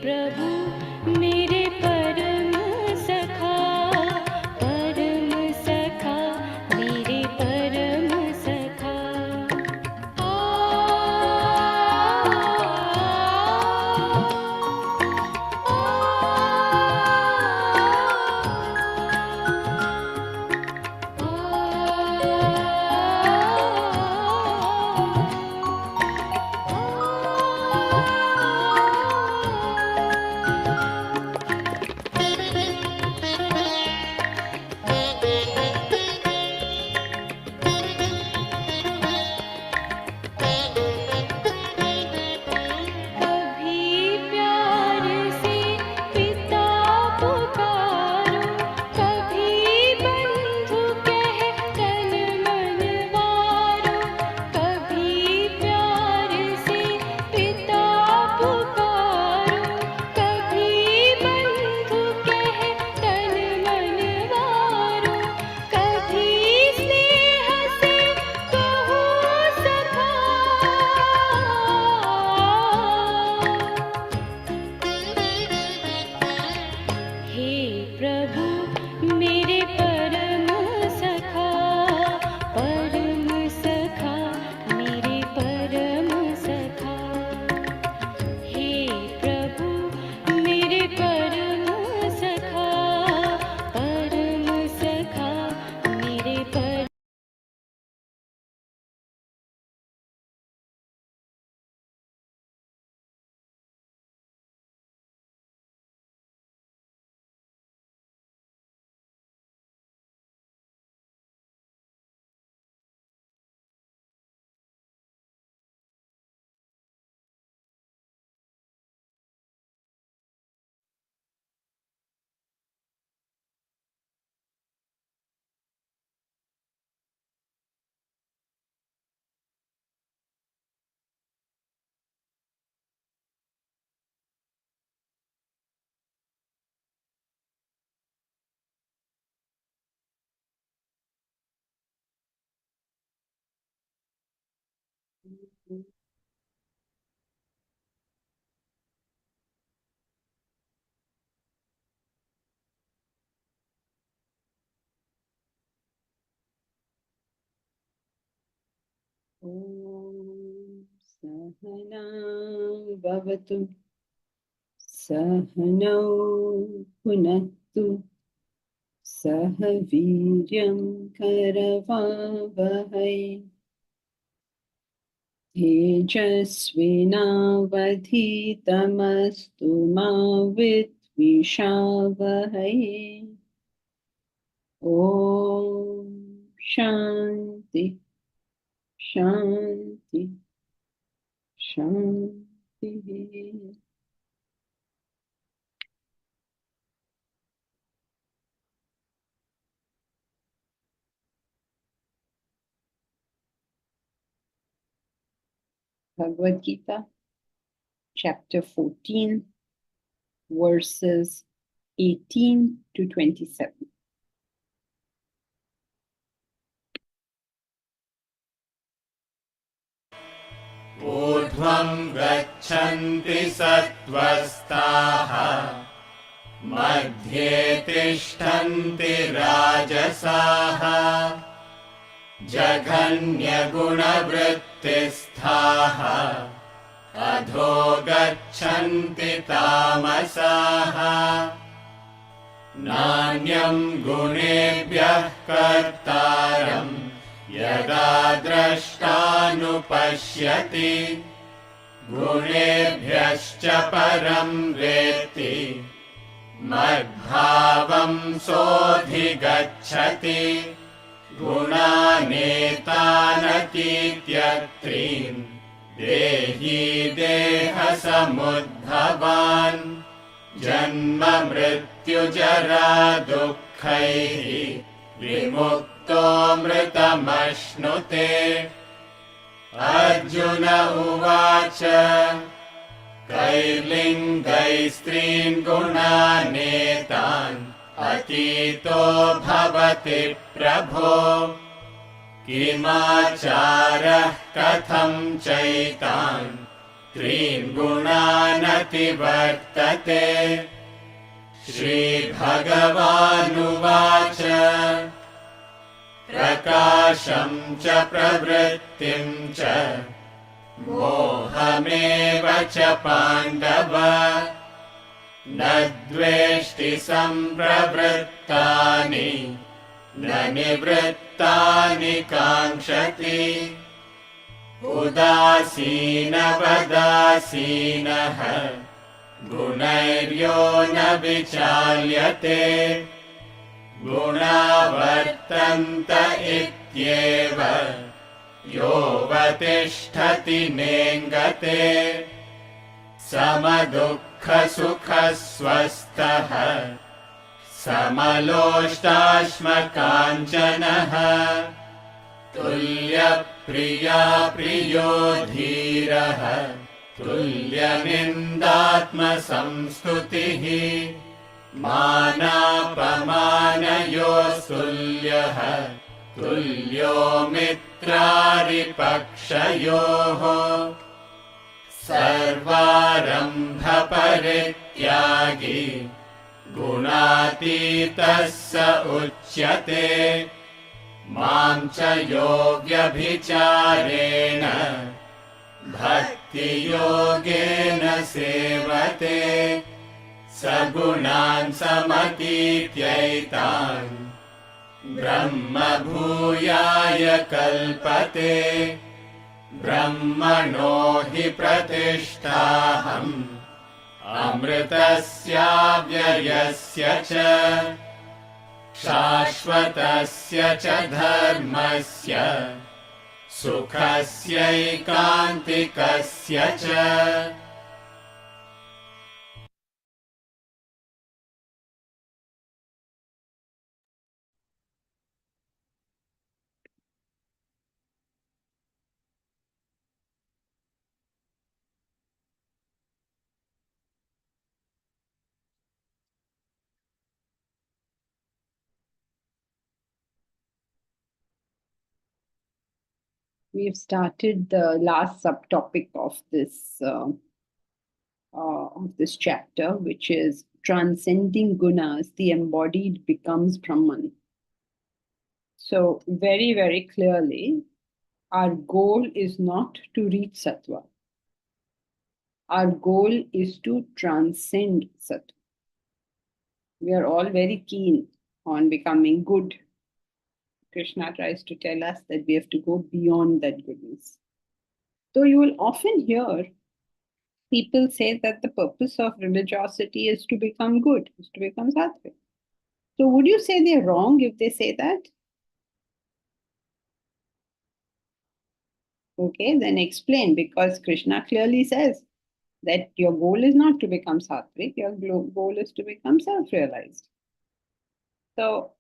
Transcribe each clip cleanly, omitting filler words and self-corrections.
प्रभु मेरे परम सखा, परम सखा, मेरे परम सखा। ॐ सहना भवतु सहनौ भुनक्तु सह वीर्यं करवावहै तेजस्विनावधीतमस्तु मा विद्विषावहै। ॐ शान्ति शान्ति शान्तिः। Bhagavad Gita, chapter 14, verses 18 to 27. ऊर्ध्वं गच्छन्ति सत्त्वस्ताः मध्ये तिष्ठन्ति राजसाः जघन्यगुणवृत्तिस्थाः अधो गच्छन्ति तामसाः नान्यं गुणेभ्यः कर्तारम् यदा द्रष्टानुपश्यति गुणेभ्यश्च परं वेत्ति मद्भावं सोऽधिगच्छति गुणानेतानतीत्यत्रीन् देही देहसमुद्भवान् जन्म मृत्युजरा दुःखैः विमुक्तो मृतमश्नुते। अर्जुन उवाच कैर्लिङ्गैस्त्रीन् गुणानेतान् अतीतो भवति प्रभो किमाचारः कथं चैतान् त्रीन् गुणानतिवर्तते श्रीभगवानुवाच प्रकाशं च प्रवृत्तिं च मोहमेव च पाण्डव न द्वेष्टि सम्प्रवृत्तानि न निवृत्तानि काङ्क्षति उदासीनवदासीनः गुणैर्यो न विचाल्यते गुणा वर्तन्त इत्येव योऽवतिष्ठति नेङ्गते समदुःखसुखस्वस्थः समलोष्टाश्मकाञ्चनः तुल्यप्रिया प्रियो धीरः तुल्यनिन्दात्मसंस्तुतिः मानापमानयोस्तुल्यः तुल्यो मित्रारिपक्षयोः सर्वारम्भपरित्यागी गुणातीतः स उच्यते मां च यो व्यभिचारेण भक्तियोगेन सेवते सगुणान् समतीत्यैतान् ब्रह्मभूयाय कल्पते ब्रह्मणो हि प्रतिष्ठाहम् अमृतस्याव्ययस्य च शाश्वतस्य च धर्मस्य सुखस्यैकान्तिकस्य च We've started the last subtopic of this chapter, which is transcending gunas, the embodied becomes Brahman. So very, very clearly, our goal is not to reach sattva. Our goal is to transcend sattva. We are all very keen on becoming good. Krishna tries to tell us that we have to go beyond that goodness. So you will often hear people say that the purpose of religiosity is to become good, is to become sattvic. So would you say they're wrong if they say that? Okay, then explain, because Krishna clearly says that your goal is not to become sattvic, your goal is to become self-realized. So,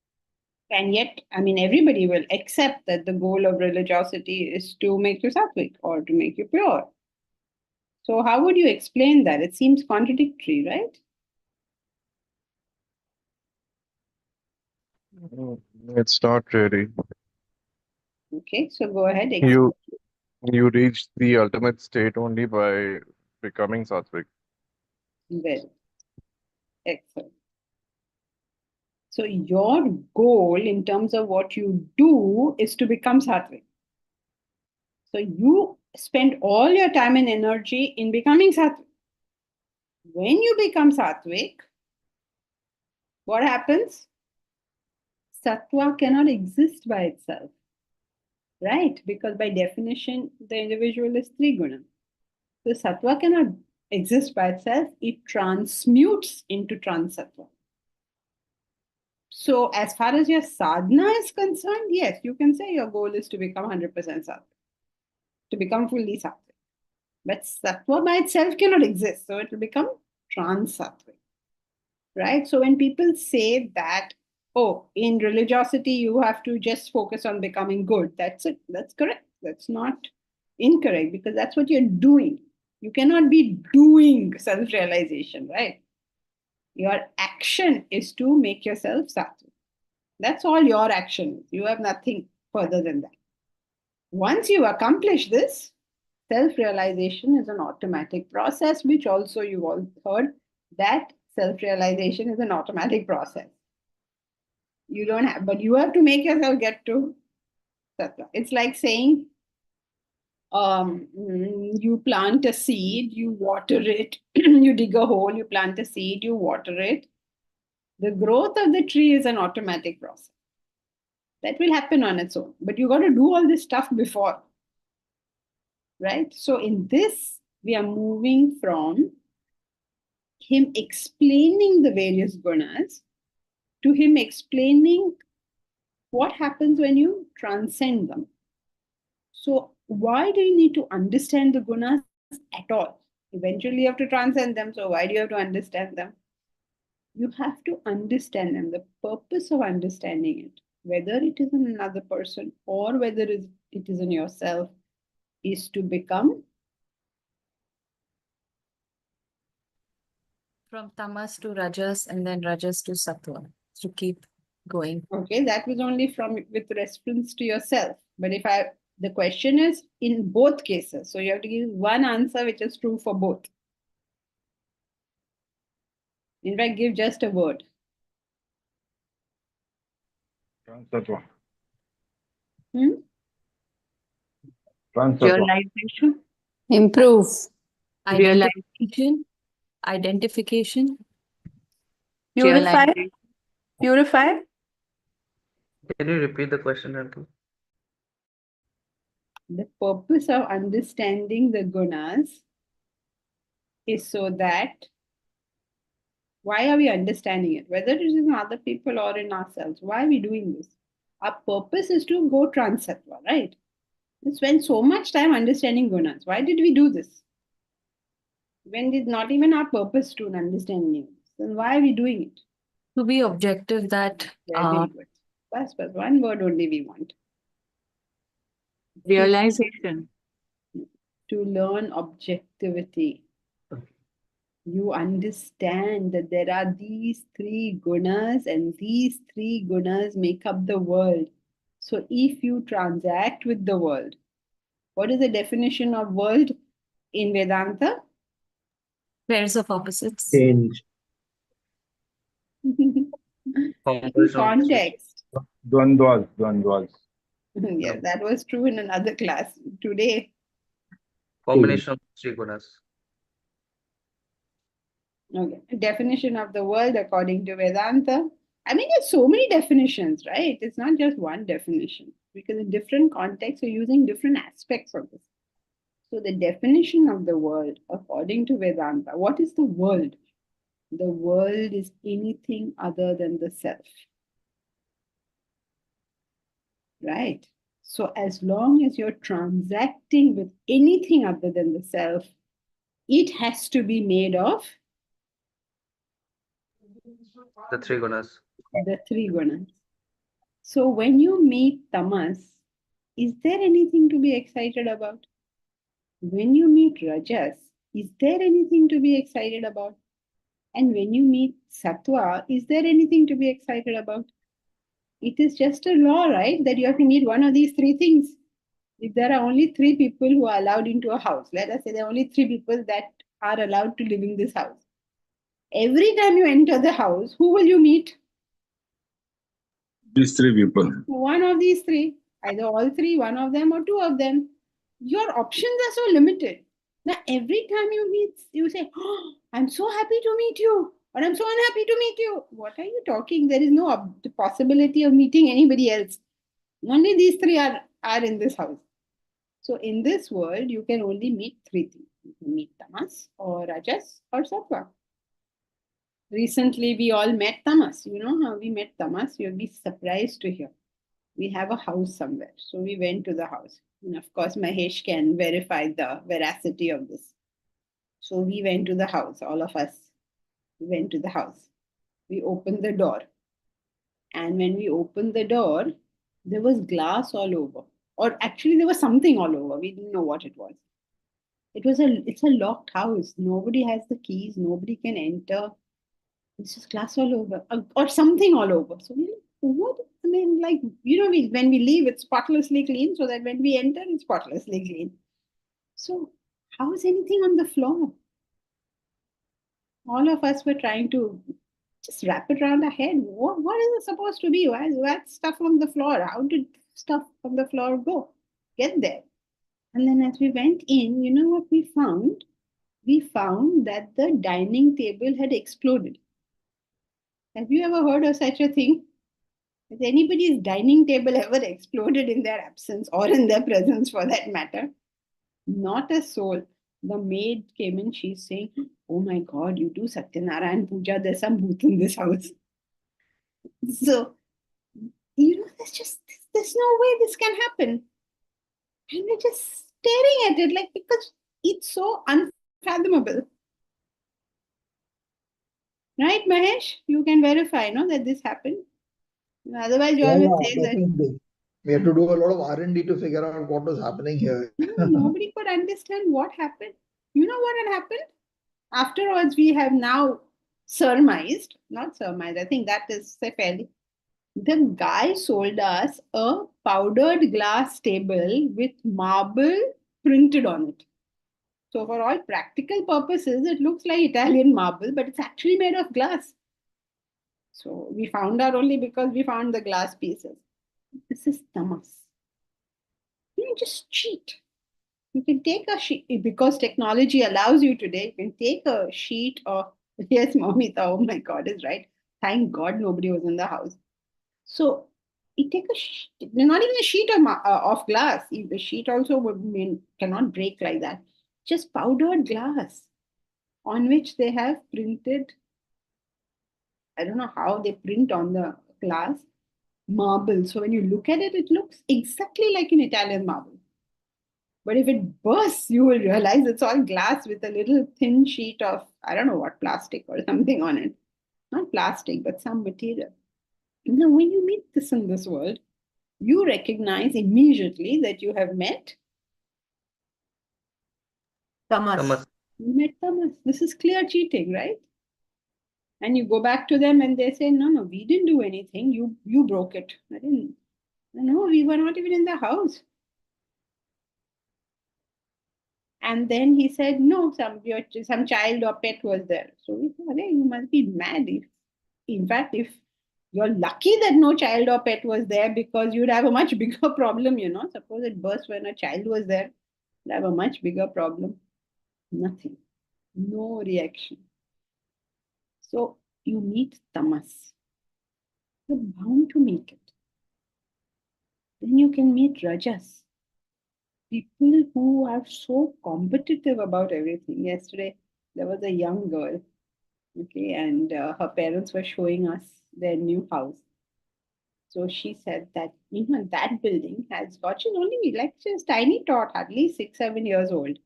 and yet, I mean, everybody will accept that the goal of religiosity is to make you sattvic or to make you pure. So how would you explain that? It seems contradictory, right? It's not really. Okay, so go ahead. You reach the ultimate state only by becoming sattvic. Well, excellent. So your goal in terms of what you do is to become sattvic. So you spend all your time and energy in becoming sattvic. When you become sattvic, what happens? Sattva cannot exist by itself, right? Because by definition, the individual is triguna. So sattva cannot exist by itself. It transmutes into transattva. So as far as your sadhana is concerned, yes, you can say your goal is to become 100% sattvic, to become fully sattvic. But sattva by itself cannot exist. So it will become transattvic, right? So when people say that, oh, in religiosity, you have to just focus on becoming good, that's it. That's correct. That's not incorrect, because that's what you're doing. You cannot be doing self-realization, right? Your action is to make yourself sattvic. That's all your action is. You have nothing further than that. Once you accomplish this, self-realization is an automatic process, which also you've all heard that self-realization is an automatic process. You don't have, but you have to make yourself get to sattva. It's like saying, you plant a seed, you water it, you dig a hole, you plant a seed, you water it. The growth of the tree is an automatic process. That will happen on its own. But you got to do all this stuff before. Right? So in this, we are moving from him explaining the various gunas to him explaining what happens when you transcend them. So why do you need to understand the gunas at all? Eventually you have to transcend them. So why do you have to understand them? You have to understand them. The purpose of understanding it, whether it is in another person or whether it is in yourself, is to become from tamas to rajas and then rajas to sattva, to keep going. okay. That was only from with reference to yourself. But if the question is in both cases, so you have to give one answer which is true for both. In fact, give just a word. Sattva. Realization, Improve. Identification, identification, Purify. realization. Purify. Can you repeat the question, Rantu? The purpose of understanding the gunas is so that, why are we understanding it? Whether it is in other people or in ourselves, why are we doing this? Our purpose is to go trans-sattva, right? We spend so much time understanding gunas. Why did we do this? When it's not even our purpose to understand new. Then why are we doing it? to be objective that Very good. Bas, one word only we want. Realization, To learn objectivity. You understand that there are these three gunas and these three gunas make up the world. So if you transact with the world, what is the definition of world in Vedanta? pairs of opposites. Change. In Combination of context. Dwandwas. Yes, that was true in another class today. Combination of three gunas. Okay. Definition of the world according to Vedanta. I mean, there's so many definitions, right? It's not just one definition because in different contexts, you're using different aspects of this. So the definition of the world according to Vedanta, what is the world? The world is anything other than the self. Right? So as long as you're transacting with anything other than the self, it has to be made of The three gunas. the three gunas. So when you meet tamas, is there anything to be excited about? When you meet rajas, is there anything to be excited about? And when you meet sattva, is there anything to be excited about? It is just a law, right? That you have to meet one of these three things. If there are only three people who are allowed into a house, let us say there are only three people that are allowed to live in this house. Every time you enter the house, who will you meet? These three people. One of these three, either all three, one of them, or two of them. Your options are so limited. Now, every time you meet, you say, oh, I'm so happy to meet you, or I'm so unhappy to meet you. What are you talking? There is no possibility of meeting anybody else. Only these three are in this house. So in this world, you can only meet three things. You can meet tamas, or rajas, or sattva. Recently, we all met tamas. You know how we met tamas? You'll be surprised to hear. We have a house somewhere. So we went to the house. And of course, Mahesh can verify the veracity of this. So we went to the house, all of us. We went to the house. We opened the door. And when we opened the door, there was glass all over. Or actually, there was something all over. We didn't know what it was. It's a locked house. Nobody has the keys. Nobody can enter. It's just glass all over. Or something all over. So what? I mean, like, you know, when we leave, it's spotlessly clean, so that when we enter, it's spotlessly clean. So, how is anything on the floor? All of us were trying to just wrap it around our head. What is it supposed to be? Why is that stuff on the floor? How did stuff on the floor get there? And then as we went in, you know what we found? We found that the dining table had exploded. Have you ever heard of such a thing? Has anybody's dining table ever exploded in their absence or in their presence for that matter? Not a soul. The maid came in, she's saying, "Oh my God, you do Satyanarayan Puja, there's some booth in this house." So, there's no way this can happen. And we're just staring at it like, because it's so unfathomable. Right, Mahesh? You can verify, no, that this happened. Otherwise, you always say that definitely. We had to do a lot of R&D to figure out what was happening here. nobody could understand what happened. You know what had happened? Afterwards, we have now surmised, not surmised, I think that is fairly. The guy sold us a powdered glass table with marble printed on it. So, for all practical purposes, it looks like Italian marble, but it's actually made of glass. So, we found out only because we found the glass pieces. This is tamas. You just cheat. You can take a sheet, because technology allows you today, you can take a sheet of, yes, Momita, oh my God, is right. Thank God nobody was in the house. So you take a sheet, not even a sheet of glass. The sheet also cannot break like that. Just powdered glass on which they have printed. I don't know how they print on the glass marble. So when you look at it, it looks exactly like an Italian marble. But if it bursts, you will realize it's all glass with a little thin sheet of, I don't know what, plastic or something on it. Not plastic, but some material. Now, when you meet this in this world, you recognize immediately that you have met Tamas. You met tamas. This is clear cheating, right? And you go back to them and they say, no, we didn't do anything. You broke it. I didn't. No, we were not even in the house. And then he said, no, some child or pet was there. So we thought, hey, you must be mad. In fact, if you're lucky that no child or pet was there, because you'd have a much bigger problem, Suppose it burst when a child was there, you'd have a much bigger problem. Nothing. No reaction. So you meet tamas. You're bound to meet it. Then you can meet rajas. People who are so competitive about everything. Yesterday, there was a young girl, okay, and her parents were showing us their new house. So she said that, that building has got, she's only like just tiny tot, hardly 6, 7 years old.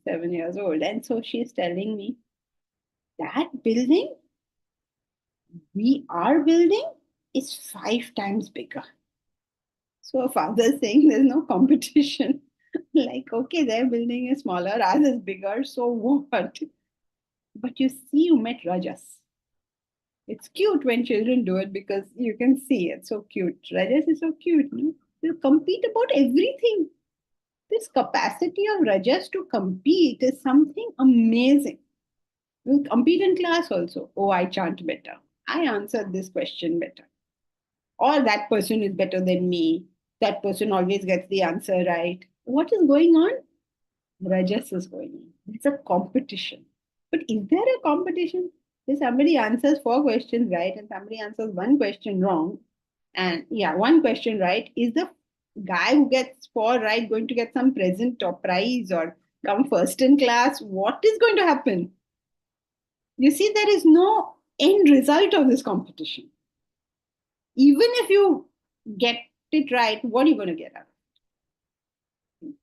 7 years old. And so she's telling me that building we are building is 5 times bigger. So father saying there's no competition. Like, okay, their building is smaller, ours is bigger, so what? But you see, you met Rajas. It's cute when children do it because you can see it's so cute. Rajas is so cute. No? They compete about everything. This capacity of Rajas to compete is something amazing. We'll compete in class also. Oh, I chant better. I answered this question better. Or that person is better than me. That person always gets the answer right. What is going on? Rajas is going on. It's a competition. But is there a competition? If somebody answers 4 questions right and somebody answers 1 question wrong, and 1 question right, is the guy who gets 4 right going to get some present or prize or come first in class? What is going to happen? You see, there is no end result of this competition. Even if you get it right, what are you going to get out of it?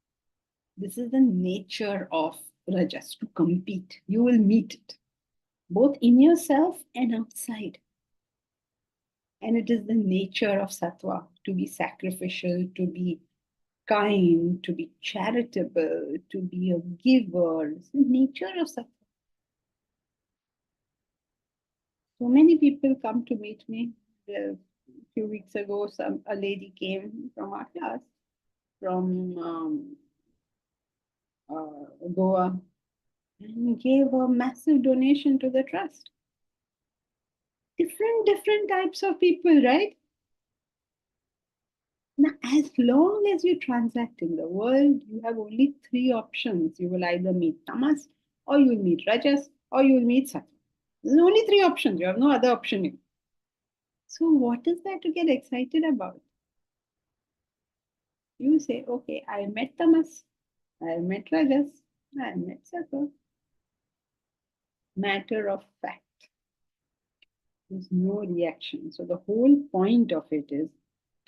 This is the nature of Rajas, to compete. You will meet it, both in yourself and outside. And it is the nature of Sattva, to be sacrificial, to be kind, to be charitable, to be a giver. It's the nature of Sattva. So many people come to meet me. A few weeks ago, a lady came from our class. from Goa and gave a massive donation to the trust. Different types of people, right? Now, as long as you transact in the world, you have only three options. You will either meet tamas, or you will meet rajas, or you will meet sattva. There's only three options. You have no other option. So what is there to get excited about? You say, okay, I met tamas, I met rajas, I met sattva. Matter of fact. There's no reaction. So the whole point of it is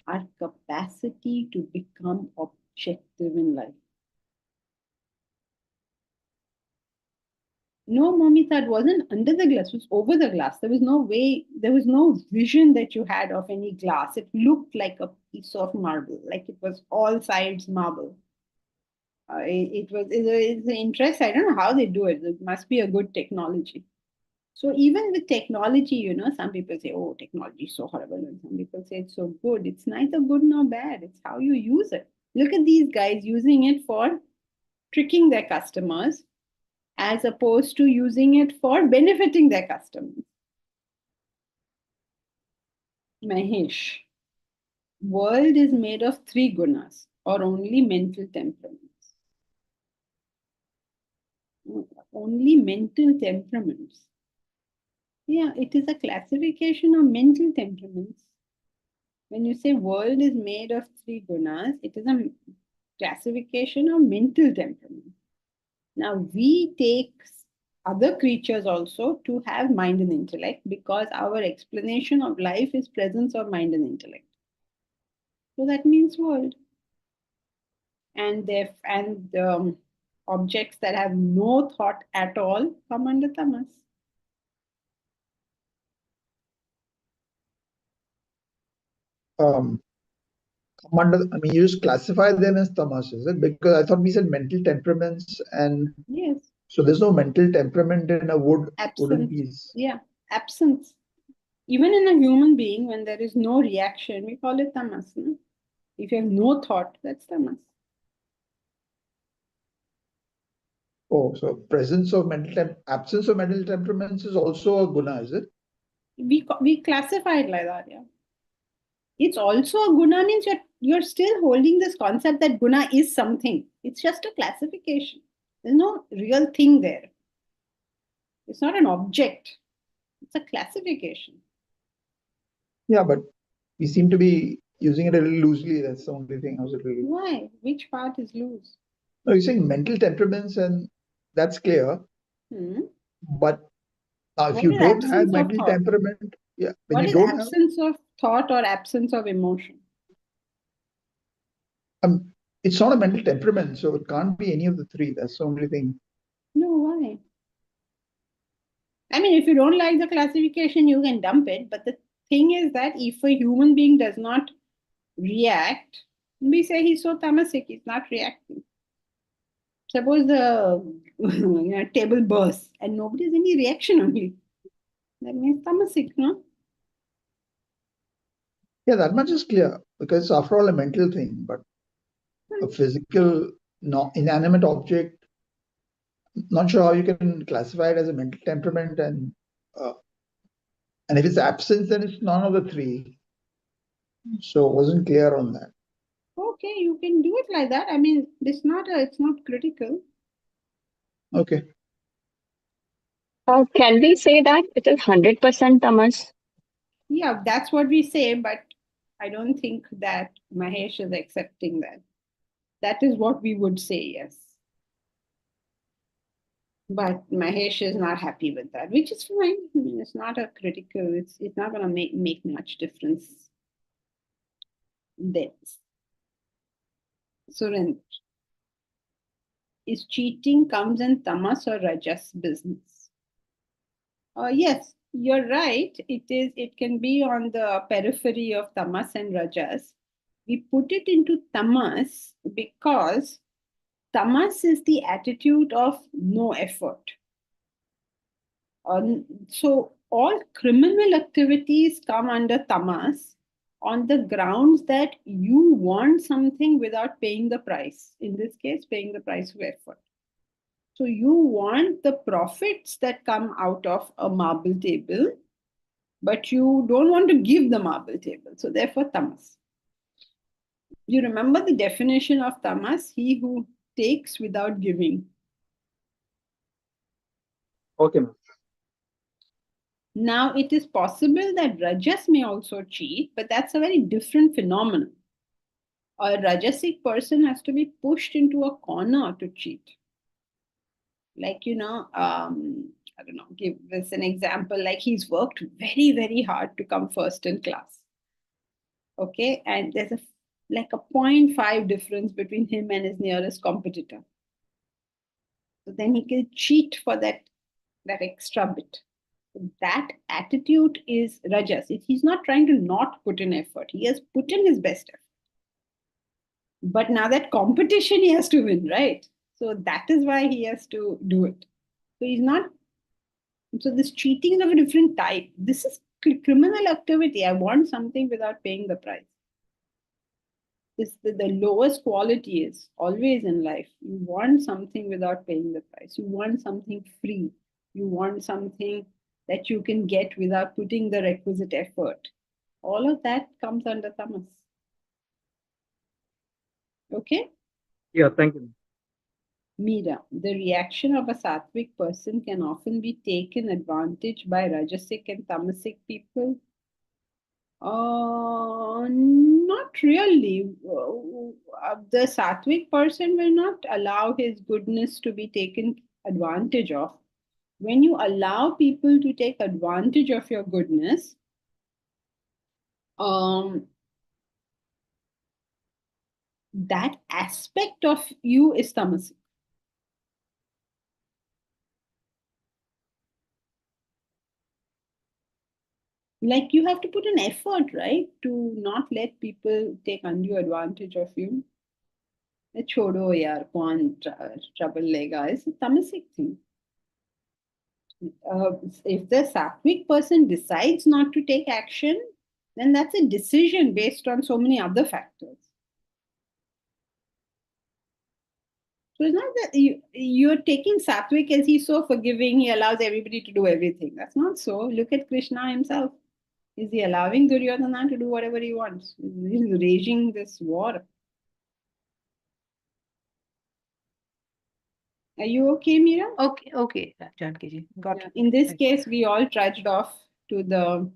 our capacity to become objective in life. No, Mamita, it wasn't under the glass, it was over the glass. There was no way, there was no vision that you had of any glass. It looked like a piece of marble, like it was all sides marble. It's an interest. I don't know how they do it. It must be a good technology. So even with technology, you know, some people say, oh, technology is so horrible. And some people say it's so good. It's neither good nor bad. It's how you use it. Look at these guys using it for tricking their customers as opposed to using it for benefiting their customers. Mahesh, world is made of three gunas or only mental temperaments. Only mental temperaments. Yeah, it is a classification of mental temperaments. When you say world is made of three gunas, it is a classification of mental temperament. Now, we take other creatures also to have mind and intellect because our explanation of life is presence of mind and intellect. So that means world. And objects that have no thought at all come under tamas. You just classify them as tamas, is it? Because I thought we said mental temperaments, and yes. So there's no mental temperament in a wooden Absence. piece. Yeah, absence. Even in a human being, when there is no reaction, we call it tamas. No? If you have no thought, that's tamas. Oh, so absence of mental temperaments is also a guna, is it? We classify it like that, yeah. It's also a guna means you're still holding this concept that guna is something. It's just a classification. There's no real thing there. It's not an object. It's a classification. Yeah, but we seem to be using it a little loosely. That's the only thing I was a little. Why? Which part is loose? No, you're saying mental temperaments, and that's clear. But if you don't have mental temperament, yeah, when what you is don't absence of thought or absence of emotion? It's not a mental temperament, so it can't be any of the three. That's the only thing. No, why? I mean, if you don't like the classification, you can dump it. But the thing is that if a human being does not react, we say he's so tamasic, he's not reacting. Suppose the table bursts and nobody has any reaction only. That means tamasic, no? Yeah, that much is clear because it's after all a mental thing, but a physical, inanimate object, not sure how you can classify it as a mental temperament, and if it's absence, then it's none of the three. So it wasn't clear on that. Okay, you can do it like that. I mean, it's not critical. Okay. Can we say that it is 100% tamas? Yeah, that's what we say, but I don't think that Mahesh is accepting that. That is what we would say, yes. But Mahesh is not happy with that, which is fine. I mean, it's not a critical, it's not going to make much difference then. Surendra, is cheating comes in tamas or rajas business? Yes, you're right. It can be on the periphery of tamas and rajas. We put it into tamas because tamas is the attitude of no effort. So all criminal activities come under tamas on the grounds that you want something without paying the price. In this case, paying the price of effort. So you want the profits that come out of a marble table, but you don't want to give the marble table. So therefore, tamas. You remember the definition of tamas? He who takes without giving. Okay, ma'am. Now, it is possible that rajas may also cheat, but that's a very different phenomenon. A rajasic person has to be pushed into a corner to cheat. Like, I don't know, give this an example, like he's worked very, very hard to come first in class. Okay, and there's like a 0.5 difference between him and his nearest competitor. So then he can cheat for that extra bit. That attitude is rajas. He's not trying to not put in effort. He has put in his best effort. But now that competition he has to win, right? So that is why he has to do it. So he's not. So this cheating is of a different type. This is criminal activity. I want something without paying the price. This the lowest quality is always in life. You want something without paying the price. You want something free. You want something that you can get without putting the requisite effort. All of that comes under tamas. Okay? Yeah, thank you. Meera, the reaction of a sattvic person can often be taken advantage by rajasic and tamasic people. Not really. The sattvic person will not allow his goodness to be taken advantage of. When you allow people to take advantage of your goodness, that aspect of you is tamasic. Like you have to put an effort, right, to not let people take undue advantage of you. Chodo yaar, kaun trouble lega is a tamasic thing. If the sattvic person decides not to take action, then that's a decision based on so many other factors. So it's not that you're taking sattvic as he's so forgiving, he allows everybody to do everything. That's not so. Look at Krishna himself. Is he allowing Duryodhana to do whatever he wants? He's raging this war. Are you okay, Meera? Okay, Janki ji. Got Yeah. it. In this Right. case, we all trudged off to the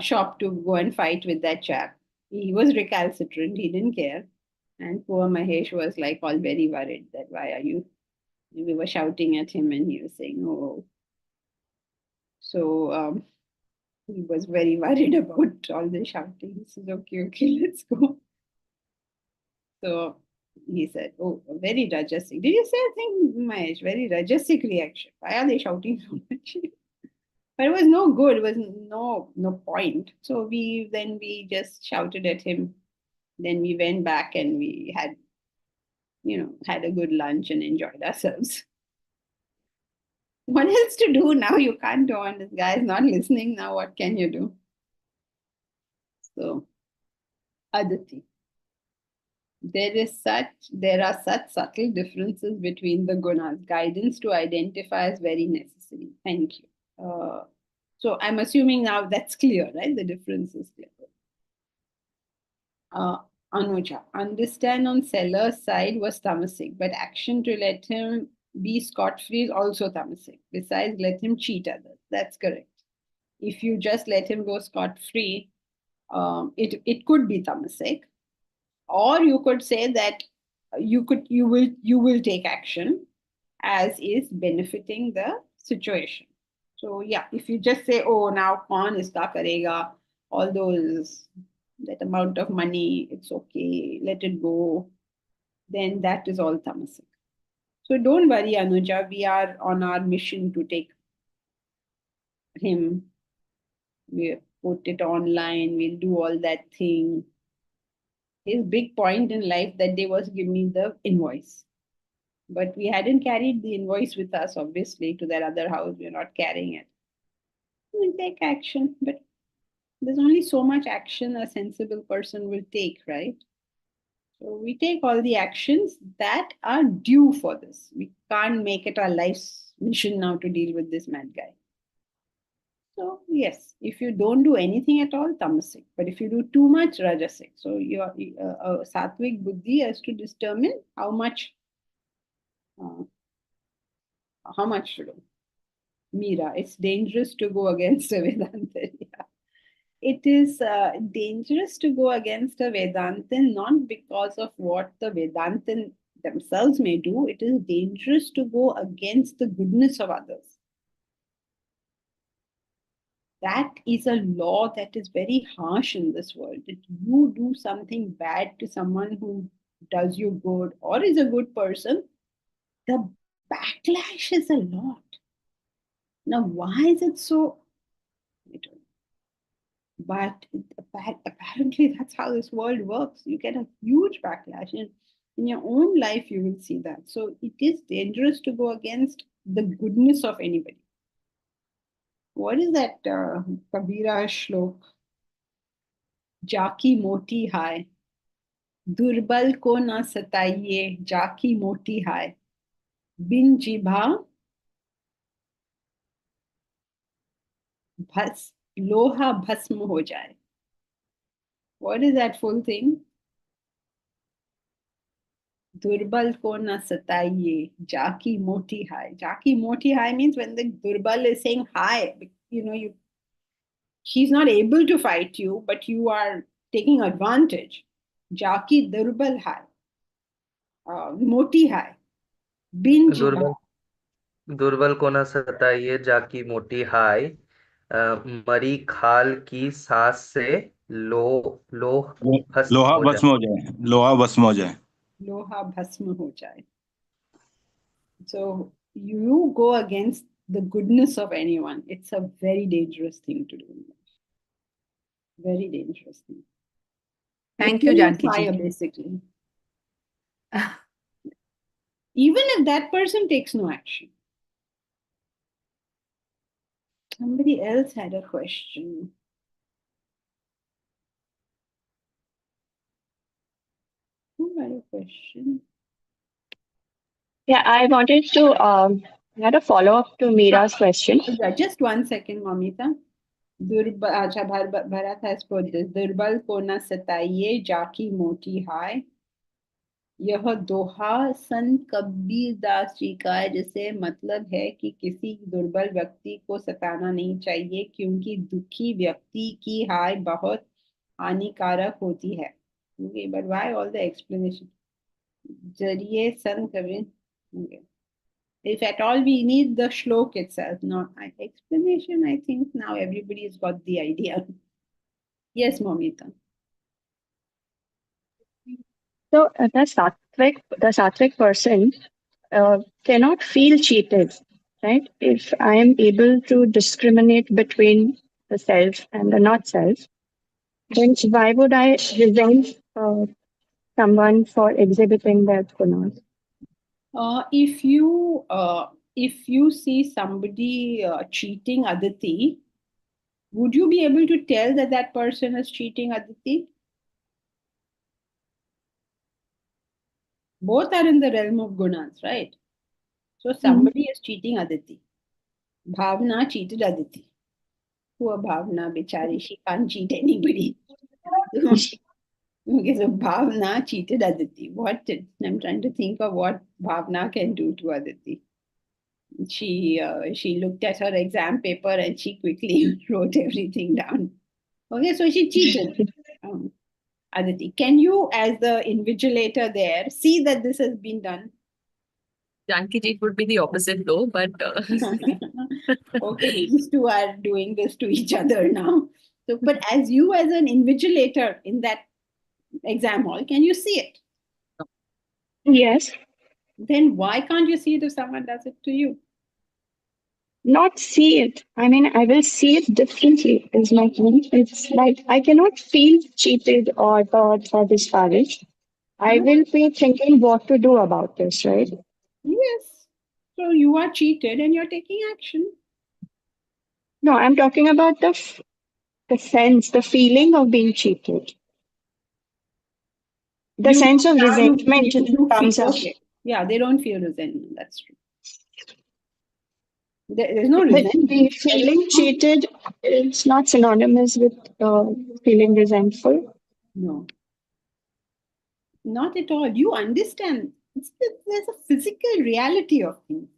shop to go and fight with that chap. He was recalcitrant, he didn't care. And poor Mahesh was like all very worried that why are you? We were shouting at him and he was saying, oh. So he was very worried about all the shouting. He said, okay, let's go. So he said, oh, very rajasic. Did you say a thing, Mahesh? Very rajasic reaction. Why are they shouting so much? But it was no good. It was no point. So we just shouted at him. Then we went back and we had a good lunch and enjoyed ourselves. What else to do now? You can't go on. This guy is not listening now. What can you do? So, Aditi. There are such subtle differences between the gunas. Guidance to identify is very necessary. Thank you. So I'm assuming now that's clear, right? The difference is clear. Anuja, understand on seller's side was tamasic, but action to let him be scot-free is also tamasic. Besides, let him cheat others. That's correct. If you just let him go scot-free, it could be tamasic. Or you could say that you will take action as is benefiting the situation. So yeah, if you just say, oh, now kaun iska karega, all that amount of money, it's okay, let it go, then that is all tamasic. So don't worry, Anuja, we are on our mission to take him. We put it online, we'll do all that thing. His big point in life that day was give me the invoice. But we hadn't carried the invoice with us, obviously, to that other house. We're not carrying it. We'll take action. But There's only so much action a sensible person will take, right? So we take all the actions that are due for this. We can't make it our life's mission now to deal with this mad guy. So yes, if you don't do anything at all, tamasic. But if you do too much, rajasic. So your sattvic buddhi has to determine how much to do. Meera, it's dangerous to go against a Vedanta. Yeah. It is dangerous to go against a Vedantin not because of what the Vedantin themselves may do. It is dangerous to go against the goodness of others. That is a law that is very harsh in this world. If you do something bad to someone who does you good or is a good person, the backlash is a lot. Now, why is it so? I don't know. But apparently, that's how this world works. You get a huge backlash. And in your own life, you will see that. So it is dangerous to go against the goodness of anybody. What is that Kabira shlok? Jaki moti hai. Durbal ko na sataiye, jaki moti hai. Bin jibha bhas, loha bhasm ho jaye. What is that full thing? Durbal ko na sataiye, jaki moti hai. Jaki moti hai means when the Durbal is saying hi, he's not able to fight you, but you are taking advantage. Jaki Durbal hai. Moti hai. Bin jibha. दुर्बल को न सताइए जाकी मोटी हाय मरी खाल की सांस से लोह भस्म लोहा हो भस्म जाए हो जाए, लोहा भस्म हो जाए. Loha bhasma ho jaye. So you go against the goodness of anyone. It's a very dangerous thing to do. Very dangerous thing. Thank you, Killing Janki fire, ji. basically. Even if that person takes no action. Somebody else had a question. Who had a question? Yeah, I wanted to add a follow-up to Meera's question. Yeah, just 1 second, Mamita. Bharat has put this. Durbal ko na sataiye, jaki moti hai. यह दोहा संत कबीर दास जी का है, जिसे मतलब है कि किसी दुर्बल व्यक्ति को सताना नहीं चाहिए क्योंकि दुखी व्यक्ति की हाय बहुत हानिकारक होती है. Okay, but why all the explanation? जरिए संत Kabir. Okay. If at all we need the shlok itself, not explanation. I think now everybody's got the idea. Yes, Momita. So the sattvic person cannot feel cheated, right? If I am able to discriminate between the self and the not self, then why would I resent someone for exhibiting their gunas? If you see somebody cheating Aditi, would you be able to tell that that person is cheating Aditi? Both are in the realm of gunas, right? So somebody is cheating Aditi. Bhavna cheated Aditi. Poor Bhavna, bichari, she can't cheat anybody. Okay, so Bhavna cheated Aditi. I'm trying to think of what Bhavna can do to Aditi. She looked at her exam paper and she quickly wrote everything down. Okay, so she cheated. Aditi, can you, as the invigilator there, see that this has been done? Janki ji, it would be the opposite though, but Okay, these two are doing this to each other now. So, but as you, as an invigilator in that exam hall, can you see it? Yes. Then why can't you see it if someone does it to you? Not see it. I mean, I will see it differently, is my point. It's like I cannot feel cheated or hurt or disparaged. I will be thinking what to do about this, right? Yes. So you are cheated and you're taking action. No, I'm talking about the feeling of being cheated. The You sense of now you resentment feel, you comes feel up. okay. Yeah, they don't feel resentment. That's true. There's no But resentment. the feeling cheated is not synonymous with feeling resentful. No, not at all. You understand. There's a physical reality of things.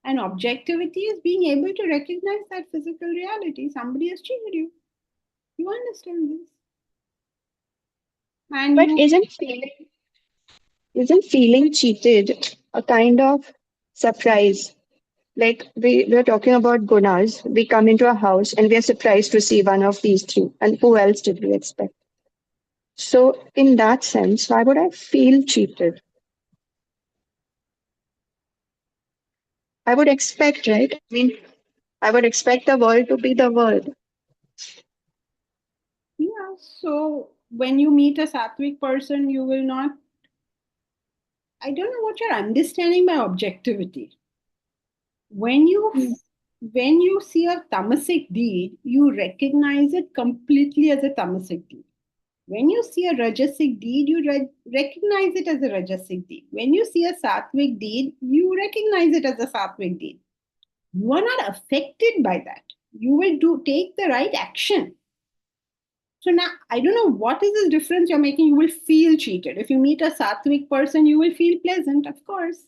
And objectivity is being able to recognize that physical reality. Somebody has cheated you. You understand this. And But you isn't feeling cheated a kind of surprise? Like we're talking about gunas. We come into a house and we are surprised to see one of these three. And who else did we expect? So in that sense, why would I feel cheated? I would expect, right? I mean, I would expect the world to be the world. yeah, so when you meet a sattvic person, you will not, I don't know what you're understanding by objectivity. When you see a tamasic deed, you recognize it completely as a tamasic deed. When you see a rajasic deed, you recognize it as a rajasic deed. When you see a sattvic deed, you recognize it as a sattvic deed. You are not affected by that. You will take the right action. So now, I don't know what is the difference you're making. You will feel cheated. If you meet a sattvic person, you will feel pleasant, of course.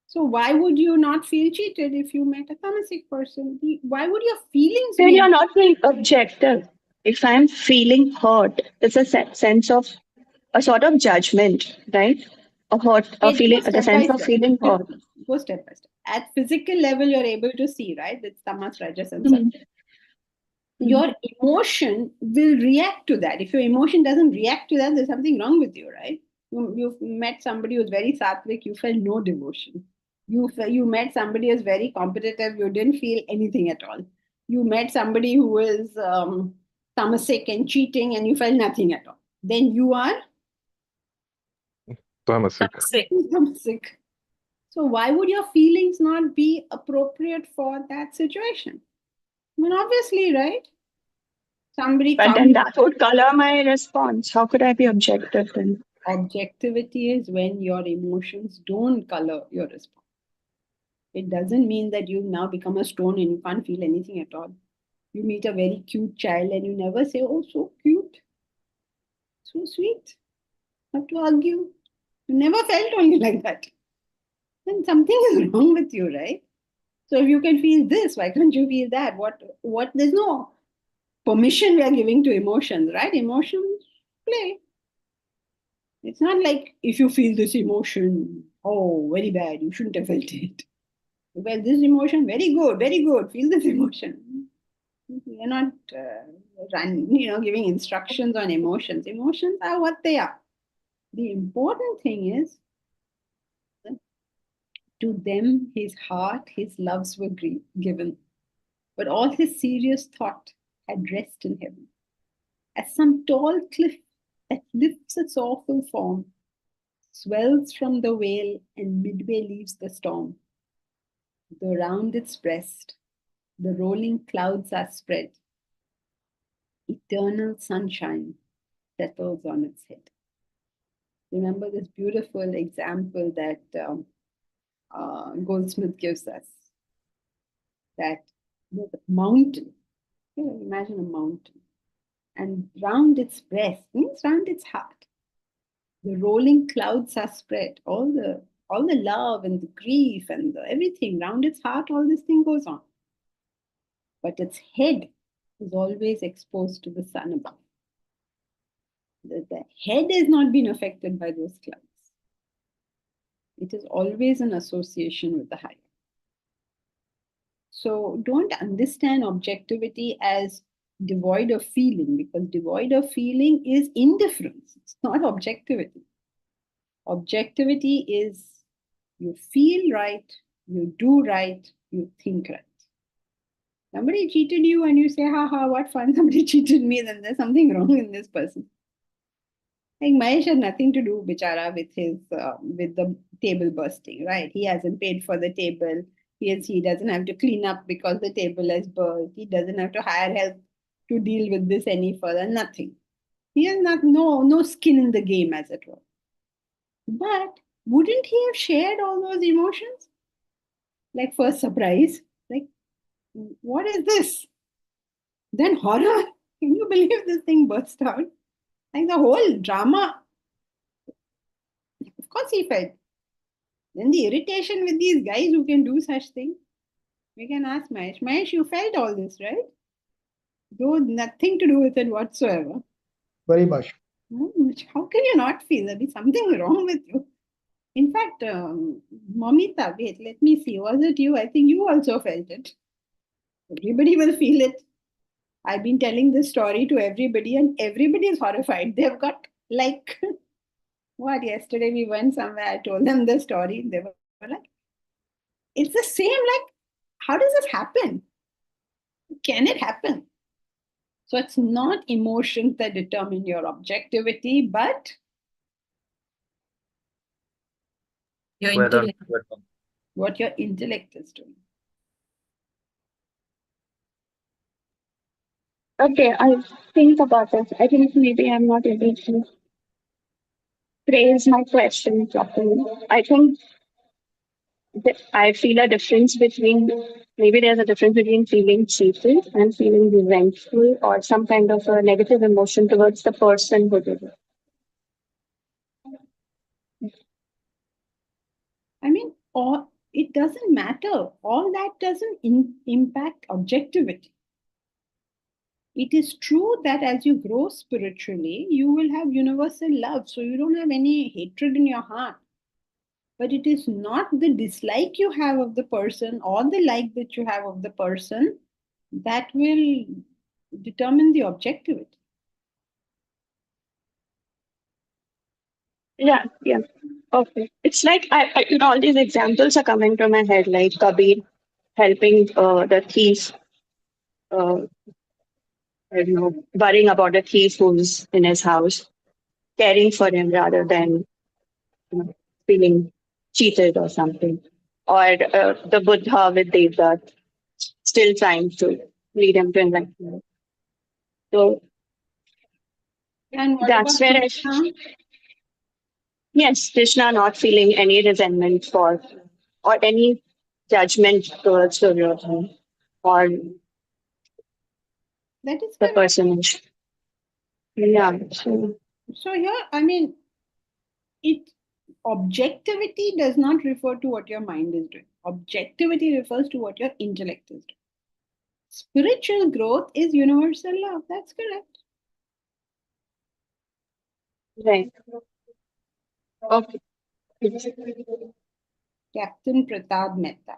So why would you not feel cheated if you met a tamasic person? Why would your feelings Then be? you're not being objective. If I'm feeling hurt, it's a sense of a sort of judgment, right? A Wait, go feeling, the step by sense of step. feeling hurt. Go step by step. At physical level, you're able to see, right? It's tamas, rajas, and Mhm. sattva. Your emotion will react to that. If your emotion doesn't react to that, there's something wrong with you, right? You've met somebody who's very sattvic, you felt no devotion. You met somebody who's very competitive, you didn't feel anything at all. You met somebody who is tamasic and cheating, and you felt nothing at all. Then you are Tamasic. tamasic. So why would your feelings not be appropriate for that situation? I mean, obviously, right? Somebody But comes. then that would color my response. How could I be objective then? Objectivity is when your emotions don't color your response. It doesn't mean that you've now become a stone and you can't feel anything at all. You meet a very cute child and you never say, "Oh, so cute, so sweet." Have to argue. You never felt only like that. Then something is wrong with you, right? So if you can feel this, why can't you feel that? What there's no permission we are giving to emotions, right? Emotions play. It's not like if you feel this emotion, oh, very bad, you shouldn't have felt it. Well, this emotion, very good, very good. Feel this emotion. You're not giving instructions on emotions. Emotions are what they are. The important thing is, to them, his heart, his loves were given, but all his serious thought had rest in heaven. As some tall cliff that lifts its awful form, swells from the vale and midway leaves the storm, though round its breast the rolling clouds are spread, eternal sunshine settles on its head. Remember this beautiful example that Goldsmith gives us, that the mountain, imagine a mountain, and round its breast means round its heart, the rolling clouds are spread, all the love and the grief and everything round its heart, all this thing goes on. But its head is always exposed to the sun above. The head has not been affected by those clouds. It is always an association with the higher. So don't understand objectivity as devoid of feeling, because devoid of feeling is indifference. It's not objectivity. Objectivity is you feel right, you do right, you think right. Somebody cheated you and you say, ha ha, what fun, somebody cheated me, then there's something wrong in this person. Like Mahesh had nothing to do, bichara, with the table bursting, right? He hasn't paid for the table. He doesn't have to clean up because the table has burst. He doesn't have to hire help to deal with this any further. Nothing. He has no skin in the game, as it were. But wouldn't he have shared all those emotions? Like first surprise, like, what is this? Then horror. Can you believe this thing burst out? Like the whole drama. Of course he felt. Then the irritation with these guys who can do such things. We can ask Mahesh. Mahesh, you felt all this, right? Though nothing to do with it whatsoever. Very much. How can you not feel? There'll be something wrong with you. In fact, Momita, wait, let me see. Was it you? I think you also felt it. Everybody will feel it. I've been telling this story to everybody, and everybody is horrified. They've got like, what? Yesterday we went somewhere. I told them the story. They were like, it's the same. Like, how does this happen? Can it happen? So it's not emotions that determine your objectivity, but Your Whether intellect. what your intellect is doing. Okay, I'll think about it. I think maybe I'm not able to phrase my question properly. I think I feel a difference between, maybe there's a difference between feeling cheated and feeling revengeful or some kind of a negative emotion towards the person who did it. I mean, it doesn't matter. All that doesn't impact objectivity. It is true that as you grow spiritually, you will have universal love. So you don't have any hatred in your heart. But it is not the dislike you have of the person or the like that you have of the person that will determine the objectivity. Yeah. Okay. It's like all these examples are coming to my head, like Kabir helping the thief, worrying about the thief who's in his house, caring for him rather than feeling cheated or something. Or the Buddha with Devdutt, still trying to lead him to enlightenment. So And what that's about where Krishna? yes, Krishna not feeling any resentment for or any judgment towards Duryodhana or That is the correct. person. Yeah. So here, I mean, objectivity does not refer to what your mind is doing. Objectivity refers to what your intellect is doing. Spiritual growth is universal love. That's correct. Right. Okay. Captain Pratap Mehta.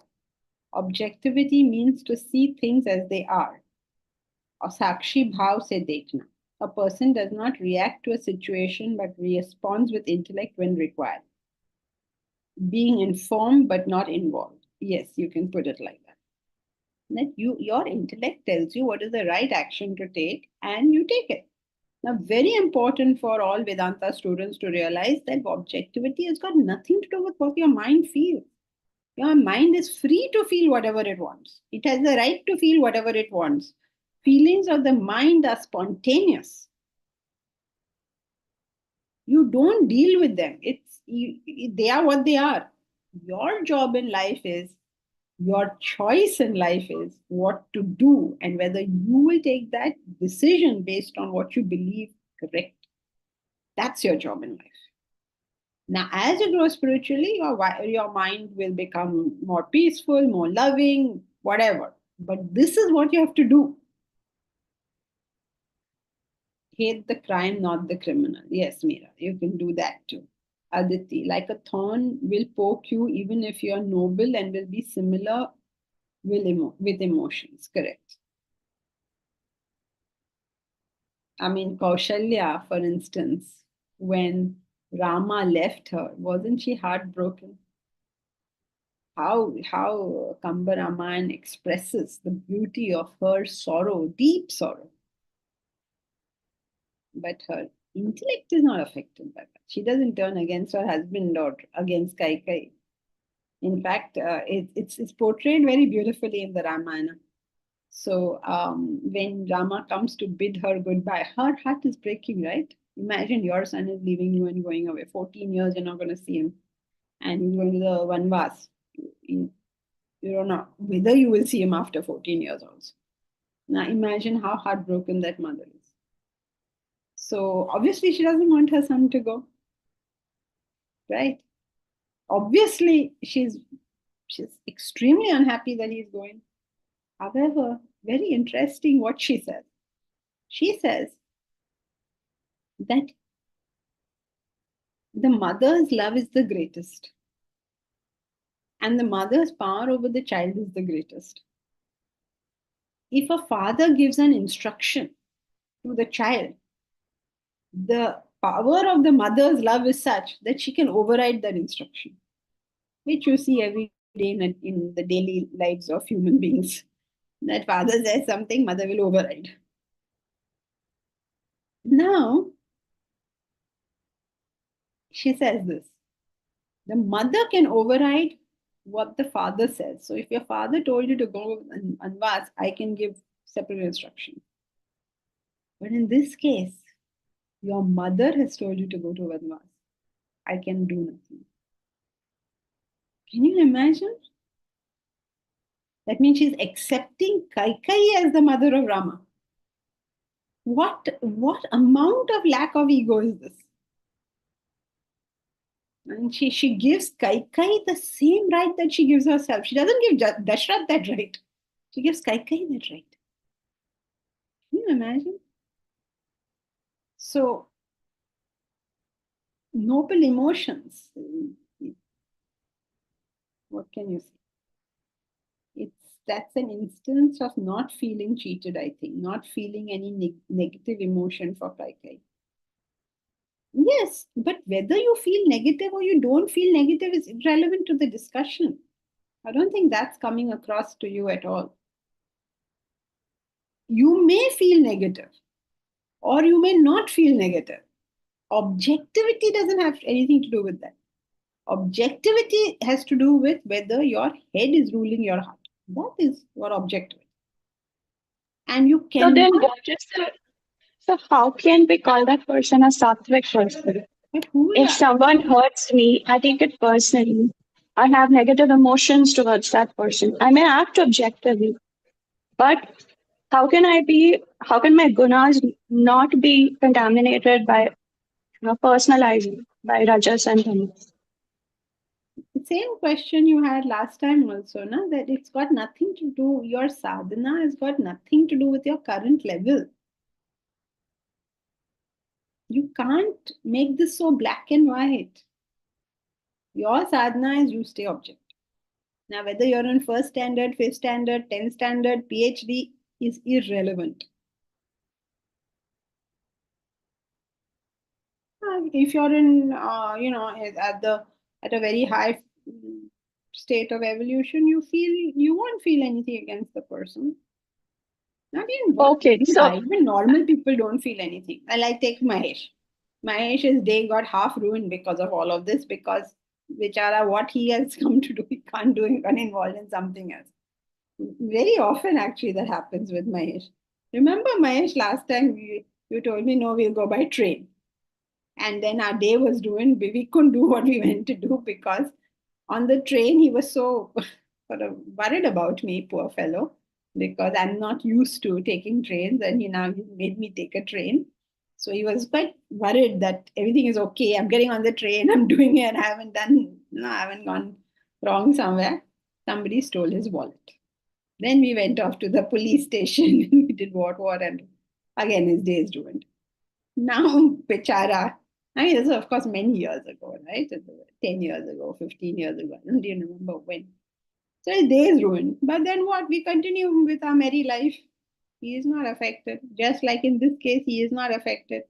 Objectivity means to see things as they are. और साक्षी भाव से देखना. A person does not react to a situation but responds with intellect when required. Being informed but not involved. Yes, you can put it like that. That your intellect tells you what is the right action to take and you take it. Now, very important for all Vedanta students to realize that objectivity has got nothing to do with what your mind feels. Your mind is free to feel whatever it wants. It has the right to feel whatever it wants. Feelings of the mind are spontaneous. You don't deal with them. They are what they are. Your job in life is, your choice in life is what to do and whether you will take that decision based on what you believe correct. That's your job in life. Now, as you grow spiritually, your mind will become more peaceful, more loving, whatever. But this is what you have to do. Hate the crime, not the criminal. Yes, Meera, you can do that too. Aditi, like a thorn will poke you even if you are noble and will be similar with emotions. Correct. I mean, Kaushalya, for instance, when Rama left her, wasn't she heartbroken? How Kamba Ramayana expresses the beauty of her sorrow, deep sorrow. But her intellect is not affected by that. She doesn't turn against her husband or against Kaikai. In fact, it's portrayed very beautifully in the Ramayana. So when Rama comes to bid her goodbye, her heart is breaking, right? Imagine your son is leaving you and going away. 14 years, you're not going to see him. And he's going to the Vanvas. You don't know whether you will see him after 14 years also. Now imagine how heartbroken that mother is. So obviously she doesn't want her son to go, right? Obviously she's extremely unhappy that he's going. However, very interesting what she says. She says that the mother's love is the greatest, and the mother's power over the child is the greatest. If a father gives an instruction to the child, the power of the mother's love is such that she can override that instruction, which you see every day in the daily lives of human beings. That father says something, mother will override. Now, she says this. The mother can override what the father says. So if your father told you to go and Vanvas, I can give separate instruction. But in this case, your mother has told you to go to Vanvas. I can do nothing. Can you imagine? That means she's accepting Kaikeyi as the mother of Rama. What amount of lack of ego is this? And she gives Kaikeyi the same right that she gives herself. She doesn't give Dashrath that right. She gives Kaikeyi that right. Can you imagine? So, noble emotions. What can you say? That's an instance of not feeling cheated, I think. Not feeling any negative emotion for Kaikeyi. Yes, but whether you feel negative or you don't feel negative is irrelevant to the discussion. I don't think that's coming across to you at all. You may feel negative or you may not feel negative. Objectivity doesn't have anything to do with that. Objectivity has to do with whether your head is ruling your heart. That is what objectivity. And you So cannot. then what is so how can we call that person a sattvic person? But who If is someone hurts me, I take it personally. I have negative emotions towards that person. I may act objectively, but how can my gunas not be contaminated by personalizing by rajas and tamas? the same question you had last time also, na? That it's got nothing to do, your sadhana has got nothing to do with your current level. You can't make this so black and white. Your sadhana is you stay objective. Now, whether you're in first standard, fifth standard, 10th standard, PhD is irrelevant. If you're in, at a very high state of evolution, you won't feel anything against the person. Not even Okay, so even normal people don't feel anything. I like take Mahesh. Mahesh's day got half ruined because of all of this, because Vichara, what he has come to do, he can't do, he got involved in something else. Very often, actually, that happens with Mahesh. Remember, Mahesh, last time you told me, no, we'll go by train. And then our day was ruined. We couldn't do what we went to do because on the train, he was so sort of worried about me, poor fellow, because I'm not used to taking trains, and he made me take a train. So he was quite worried that everything is okay. I'm getting on the train, I'm doing it, I haven't gone wrong somewhere. Somebody stole his wallet. Then we went off to the police station and we did what, and again his day is ruined. Now, Bichara, I mean, this is of course many years ago, right? 10 years ago, 15 years ago. I don't even remember when. So his day is ruined. But then what? We continue with our merry life. He is not affected. Just like in this case, he is not affected.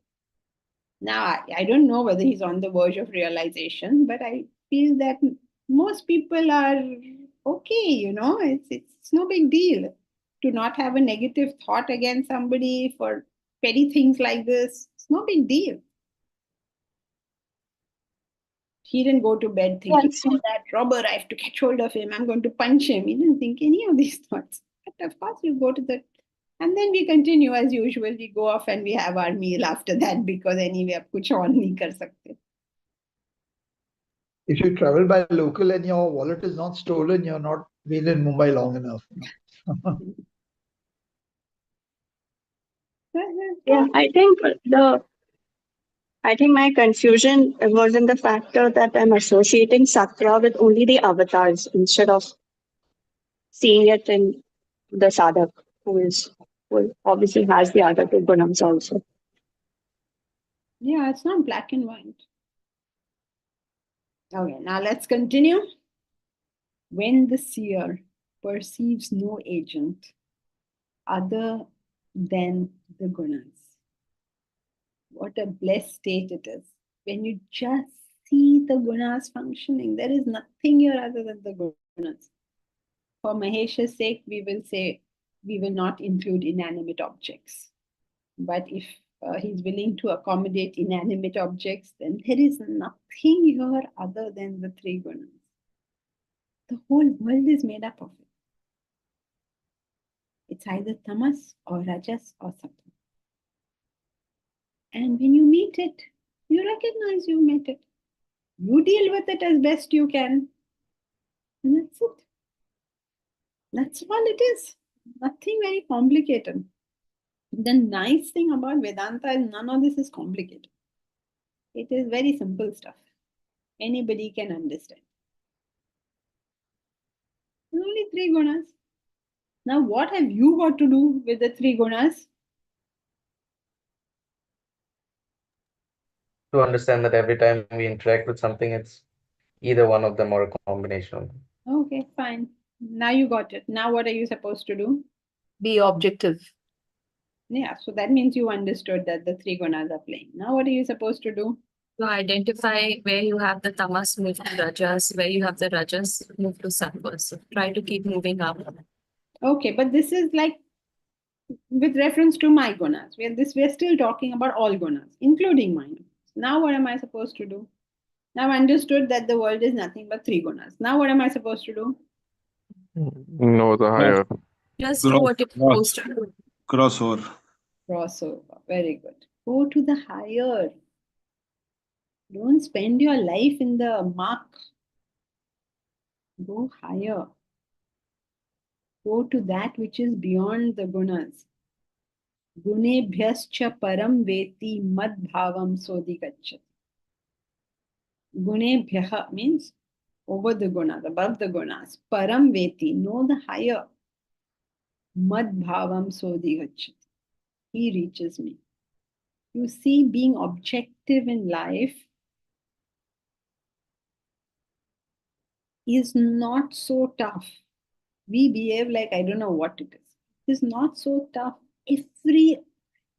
Now, I don't know whether he's on the verge of realization, but I feel that most people are okay, it's no big deal to not have a negative thought against somebody for petty things like this. It's no big deal. He didn't go to bed thinking, Yes. oh, that robber, I have to catch hold of him, I'm going to punch him. He didn't think any of these thoughts. But of course, you go to the, and then we continue as usual. We go off and we have our meal after that because anyway, ab kuch aur nahi kar sakte. If you travel by local and your wallet is not stolen, you're not been in Mumbai long enough. Yeah, I think my confusion was in the factor that I'm associating Sakra with only the avatars instead of seeing it in the sadhak, who obviously has the other two gunams also. Yeah, it's not black and white. Okay, now let's continue. When the seer perceives no agent other than the gunas, what a blessed state it is. When you just see the gunas functioning, there is nothing here other than the gunas. For Mahesh's sake, we will say we will not include inanimate objects. But if he's willing to accommodate inanimate objects, then there is nothing here other than the three gunas. The whole world is made up of it. It's either tamas or rajas or sattva. And when you meet it, you recognize you met it. You deal with it as best you can. And that's it. That's all it is. Nothing very complicated. The nice thing about Vedanta is none of this is complicated. It is very simple stuff. Anybody can understand. There's only three gunas. Now, what have you got to do with the three gunas? To understand that every time we interact with something, it's either one of them or a combination of them. Okay, fine. Now you got it. Now, what are you supposed to do? Be objective. Yeah, so that means you understood that the three gunas are playing. Now, what are you supposed to do? To identify where you have the tamas, move to rajas, where you have the rajas, move to sattva. So try to keep moving up. Okay, but this is like with reference to my gunas. We're still talking about all gunas, including mine. Now, what am I supposed to do? Now, I understood that the world is nothing but three gunas. Now, what am I supposed to do? No, the higher. Just do what you're supposed to do. Crossover. Crossover. Very good. Go to the higher. Don't spend your life in the muck. Go higher. Go to that which is beyond the gunas. Gunebhyascha param veti mad bhavam sodhigacchati. Gunebhyaha means over the gunas, above the gunas. Param veti, know the higher. Mad bhavam sodhigacchati. He reaches me. You see, being objective in life is not so tough. We behave like I don't know what it is. It is not so tough.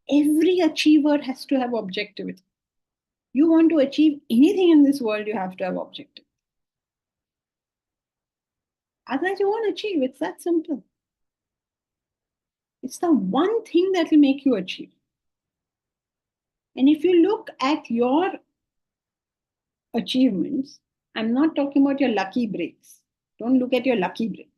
Every achiever has to have objectivity. You want to achieve anything in this world, you have to have objectivity. Otherwise, you won't achieve. It's that simple. It's the one thing that will make you achieve. And if you look at your achievements, I'm not talking about your lucky breaks. Don't look at your lucky breaks.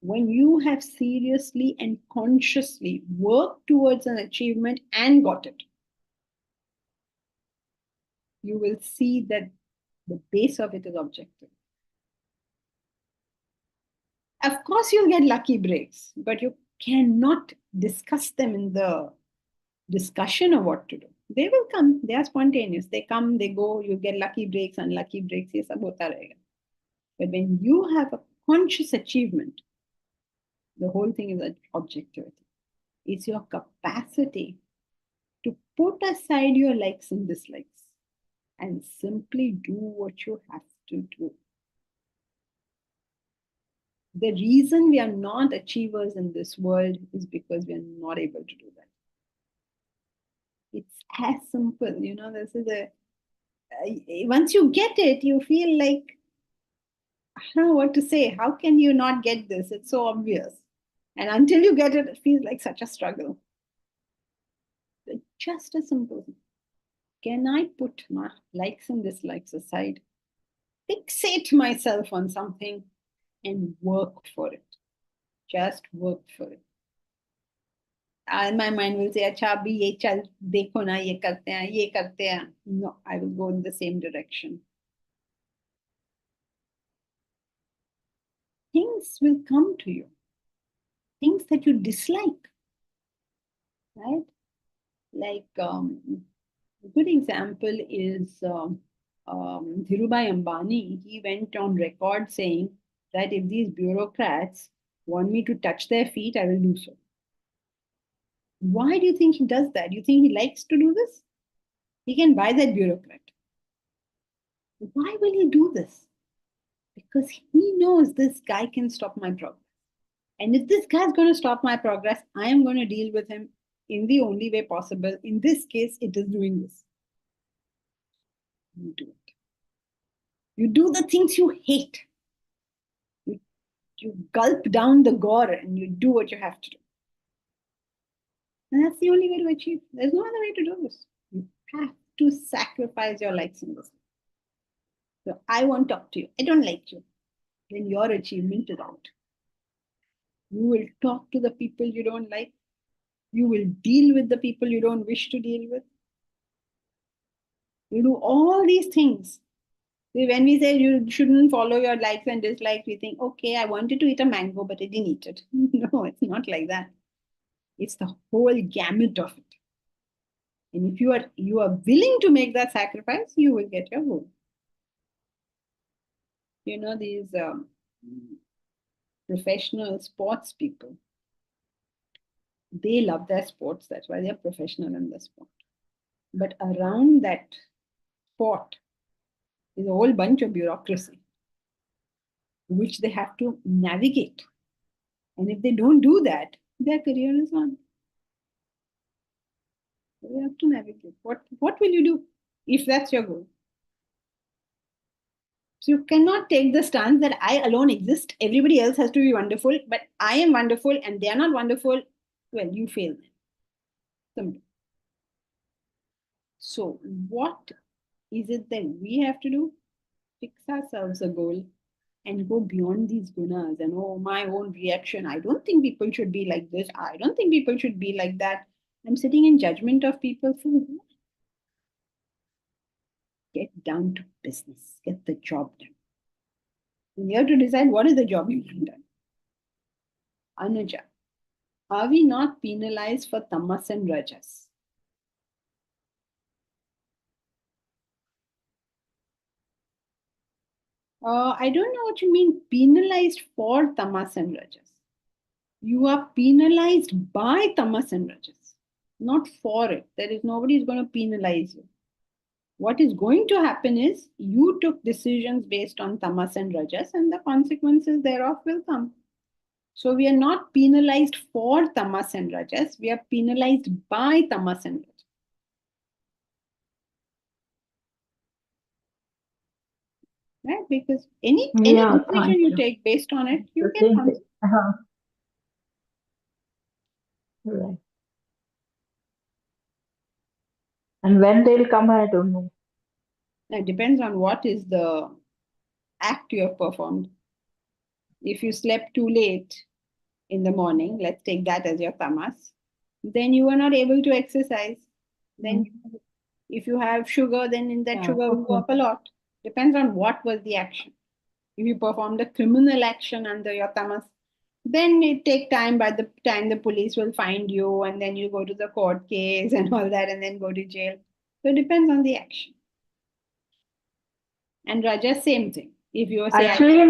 When you have seriously and consciously worked towards an achievement and got it, you will see that the base of it is objective. Of course, you'll get lucky breaks, but you cannot discuss them in the discussion of what to do. They will come. They are spontaneous. They come, they go. You get lucky breaks, unlucky breaks. Ye sab hota rahega. But when you have a conscious achievement, the whole thing is objectivity. It's your capacity to put aside your likes and dislikes and simply do what you have to do. The reason we are not achievers in this world is because we are not able to do that. It's as simple, this is once you get it, you feel like, I don't know what to say. How can you not get this? It's so obvious. And until you get it, it feels like such a struggle. It's just a simple thing. Can I put my likes and dislikes aside, fixate myself on something and work for it? Just work for it. And my mind will say, "Acha, abhi ye chal, dekho na, ye karte hain, ye karte hain." No, I will go in the same direction. Things will come to you. Things that you dislike, right? Like a good example is Dhirubhai Ambani. He went on record saying that if these bureaucrats want me to touch their feet, I will do so. Why do you think he does that? Do you think he likes to do this? He can buy that bureaucrat. Why will he do this? Because he knows this guy can stop my progress. And if this guy is going to stop my progress, I am going to deal with him in the only way possible. In this case, it is doing this. You do it. You do the things you hate. You gulp down the gore and you do what you have to do. And that's the only way to achieve. There's no other way to do this. You have to sacrifice your likes and dislikes. So I won't talk to you. I don't like you. Then your achievement is out. You will talk to the people you don't like. You will deal with the people you don't wish to deal with. You do all these things. When we say you shouldn't follow your likes and dislikes, we think, okay, I wanted to eat a mango, but I didn't eat it. No, it's not like that. It's the whole gamut of it. And if you are willing to make that sacrifice, you will get your goal. You know, these professional sports people, they love their sports. That's why they're professional in the sport. But around that sport is a whole bunch of bureaucracy, which they have to navigate. And if they don't do that, their career is on. They have to navigate. What will you do if that's your goal? So you cannot take the stance that I alone exist, everybody else has to be wonderful, but I am wonderful and they are not wonderful. Well, you fail them. Simple. So what is it that we have to do? Fix ourselves a goal and go beyond these gunas and, oh, my own reaction. I don't think people should be like this. I don't think people should be like that. I'm sitting in judgment of people. So get down to business. Get the job done. And you have to decide what is the job you want done. Anuja, are we not penalized for tamas and rajas? I don't know what you mean penalized for tamas and rajas. You are penalized by tamas and rajas, not for it. There is nobody is going to penalize you. What is going to happen is you took decisions based on tamas and rajas, and the consequences thereof will come. So we are not penalized for tamas and rajas. We are penalized by tamas and rajas. Right? Because any decision you take based on it, you get consequences. Right. And when they'll come, I don't know. It depends on what is the act you have performed. If you slept too late in the morning, let's take that as your tamas, then you are not able to exercise. Then if you have sugar, then in that sugar will go up a lot. Depends on what was the action. If you performed a criminal action under your tamas, then it take time. By the time the police will find you, and then you go to the court case and all that, and then go to jail. So it depends on the action. And Raja, same thing. If you say Actually,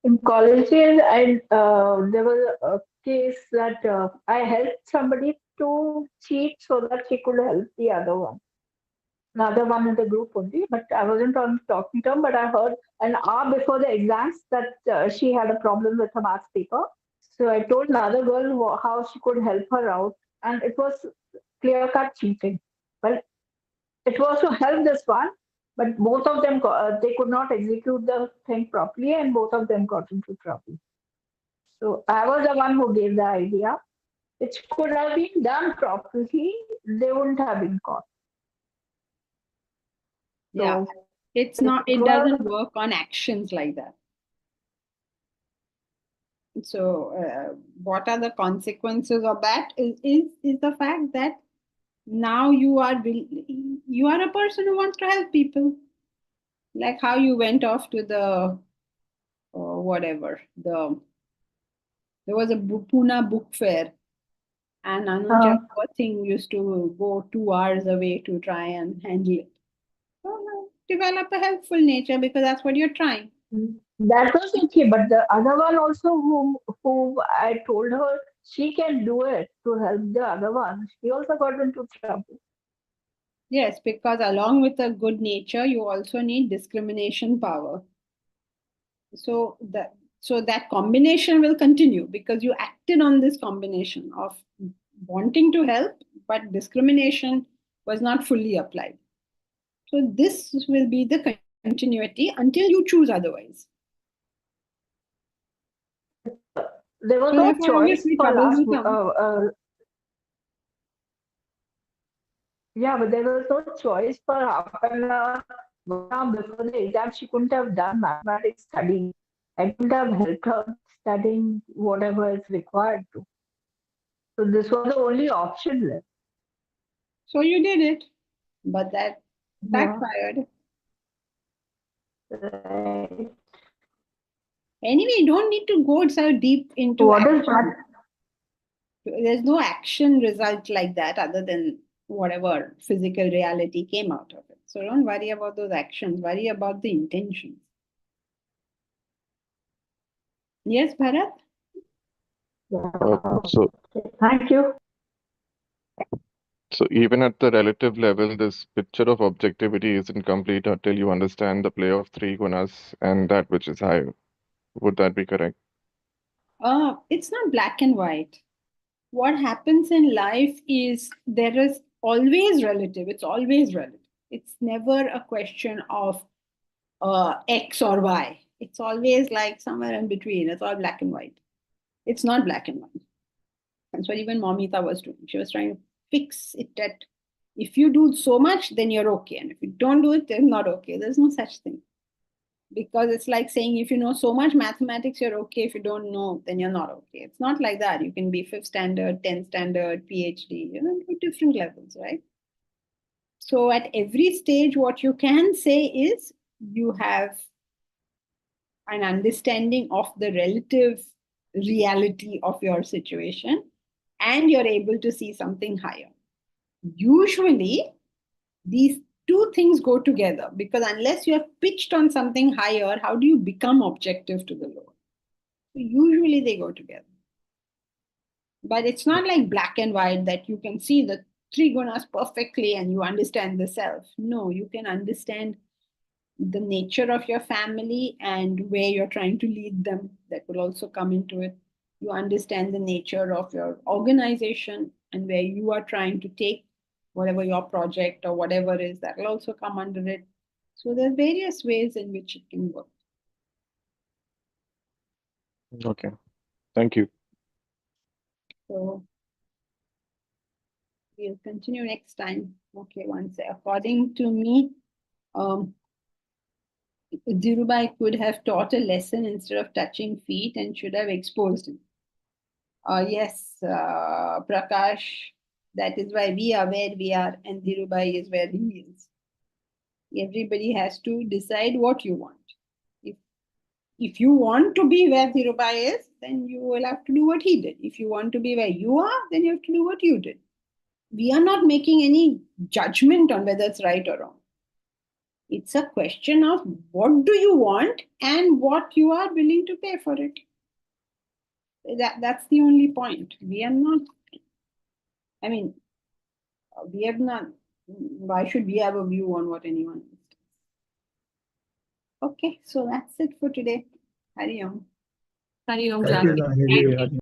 in colleges, there was a case that I helped somebody to cheat so that she could help the other one. Another one in the group only, but I wasn't on talking term, but I heard an hour before the exams that she had a problem with her maths paper. So I told another girl how she could help her out, and it was clear-cut cheating. Well, it was to help this one, but both of them, they could not execute the thing properly, and both of them got into trouble. So I was the one who gave the idea. which could have been done properly, they wouldn't have been caught. Yeah, So it's not, it was- doesn't work on actions like that. So what are the consequences of that is the fact that now you are a person who wants to help people. Like how you went off to the whatever, there was a Pune book fair, and Anuja poor thing used to go 2 hours away to try and handle it. So develop a helpful nature because that's what you're trying. That was okay, but the other one also, who I told her she can do it to help the other one, she also got into trouble. Yes, because along with a good nature, you also need discrimination power. So that combination will continue because you acted on this combination of wanting to help, but discrimination was not fully applied. So this will be the continuity until you choose otherwise. There was So no therefore, choice obviously, for troubles us. will come. Yeah, but there was no choice for half an hour before the exam. She couldn't have done mathematics studying. I couldn't have helped her studying whatever is required to. So this was the only option left. So you did it, but that backfired. Right. Anyway, you don't need to go so deep into What action. is that? There's no action result like that other than whatever physical reality came out of it. So don't worry about those actions, worry about the intentions. Yes, Bharat? So Thank you. So even at the relative level, this picture of objectivity isn't complete until you understand the play of three gunas and that which is higher. Would that be correct? It's not black and white. What happens in life is there is always relative. It's always relative. It's never a question of X or Y. It's always like somewhere in between. It's all black and white. It's not black and white. That's what even Momita was doing. She was trying to fix it that if you do so much, then you're okay. And if you don't do it, then not okay. There's no such thing. Because it's like saying if you know so much mathematics, you're okay. If you don't know, then you're not okay. It's not like that. You can be 5th standard, 10th standard, PhD, different levels, right? So at every stage, what you can say is you have an understanding of the relative reality of your situation and you're able to see something higher. Usually, these two things go together because unless you have pitched on something higher, how do you become objective to the lower? So usually they go together. But it's not like black and white that you can see the three gunas perfectly and you understand the self. No, you can understand the nature of your family and where you're trying to lead them. That will also come into it. You understand the nature of your organization and where you are trying to take whatever your project or whatever is, that will also come under it. So there are various ways in which it can work. Okay. Thank you. So we'll continue next time. Okay, one second. According to me, Dhirubhai could have taught a lesson instead of touching feet and should have exposed him. Yes, Prakash, that is why we are where we are and Dhirubhai is where he is. Everybody has to decide what you want. If you want to be where Dhirubhai is, then you will have to do what he did. If you want to be where you are, then you have to do what you did. We are not making any judgment on whether it's right or wrong. It's a question of what do you want and what you are willing to pay for it. That's the only point. We are not, we have not, why should we have a view on what anyone is? Okay, so that's it for today. Hari Om. Hari Om Thank you, Janki. Janaki.